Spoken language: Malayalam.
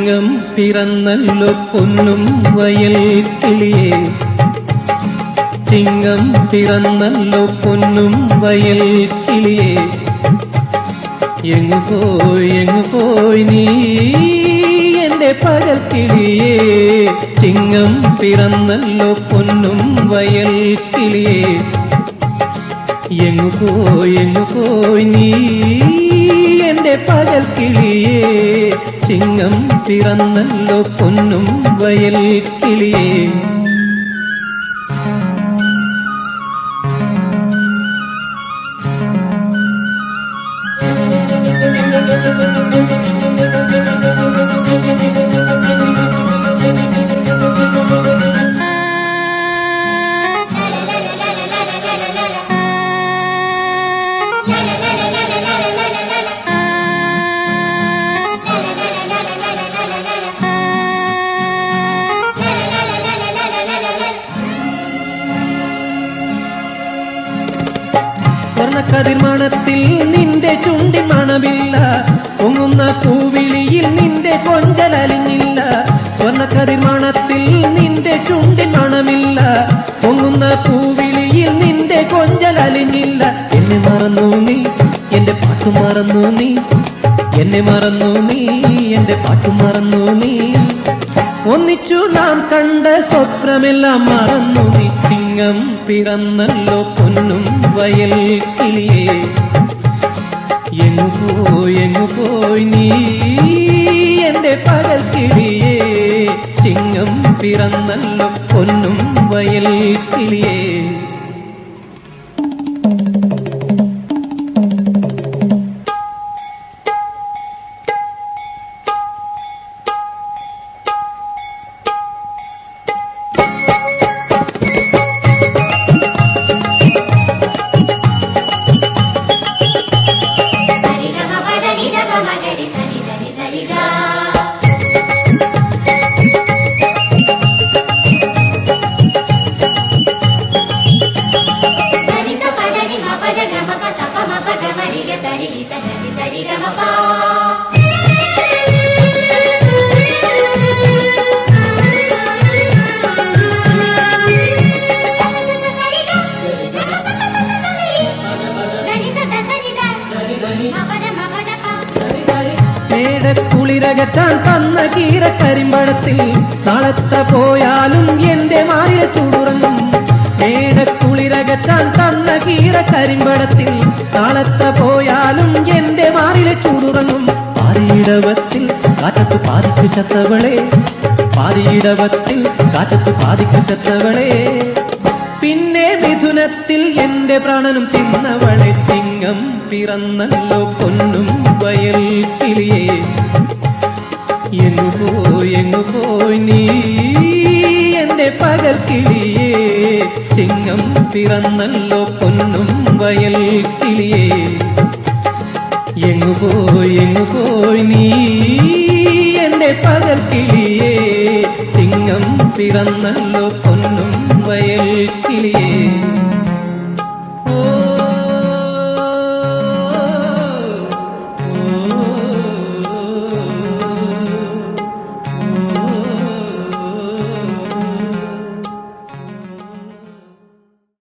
ചിങ്ങം പിറന്നല്ലോ പൊന്നും വയൽ കിളിയേ, ചിങ്ങം പിറന്നല്ലോ പൊന്നും വയൽ കിളിയേ, എങ്ങു പോയി നീ എന്റെ പകൽ കിളിയേ, ചിങ്ങം പിറന്നല്ലോ പൊന്നും വയൽ കിളിയേ, എങ്ങു പോയി നീ എന്റെ പകൽ കിളിയേ, ചിങ്ങം പിറന്നല്ലോ പൊന്നും വയൽ കിളിയേ. സ്വർണ്ണക്കതിർമണത്തിൽ നിന്റെ ചുണ്ടി മണമില്ല, പൊങ്ങുന്ന പൂവിളിയിൽ നിന്റെ കൊഞ്ചലലിഞ്ഞില്ല. സ്വർണ്ണക്കതിർമണത്തിൽ നിന്റെ ചുണ്ടി മണമില്ല, പൊങ്ങുന്ന പൂവിളിയിൽ നിന്റെ കൊഞ്ചലലിഞ്ഞില്ല. എന്നെ മറന്നു നീ എന്റെ പാട്ടു മറന്നു നീ, എന്നെ മറന്നു നീ എന്റെ പാട്ടു മറന്നു നീ, ഒന്നിച്ചു നാം കണ്ട സ്വപ്നമെല്ലാം മറന്നു നീ. ചിങ്ങം പിറന്നല്ലോ പൊന്നും വയൽ കിളിയേ, എങ്ങു പോയി നീ എന്റെ പകൽ കിളിയേ, ചിങ്ങം പിറന്നല്ലോ പൊന്നും വയൽ കിളിയേ. മേടക്കുളിരകറ്റാൻ തന്ന കീര കരിമ്പഴത്തിൽ നാളെത്ര പോയാലും എന്റെ മാറിയ ചൂടുറങ്ങും. മേടക്കുളിരകറ്റാൻ തന്ന കീര കരിമ്പഴത്തിൽ നാളെത്ര പോയാലും എന്റെ മാറിലെ ചൂടുറങ്ങും. പാതിയിടവത്തിൽ കാറ്റത്തു പാതിക്കു ചത്തവളെ, പാതിയിടവത്തിൽ കാറ്റത്തു പാതിക്കു ചത്തവളെ, പിന്നെ മിഥുനത്തിൽ എന്റെ പ്രാണനും തിന്നവളെ. ചിങ്ങം പിറന്നല്ലോ പൊന്നും വയൽ കിളിയേ, എങ്ങു പോയി നീ എന്റെ പകൽ കിളിയേ, ചിങ്ങം പിറന്നല്ലോ പൊന്നും വയൽ കിളിയേ, എങ്ങു പോയി നീ എന്റെ പകൽ കിളിയേ, ചിങ്ങം പിറന്നല്ലോ പൊന്നും വയൽ കിളിയേ.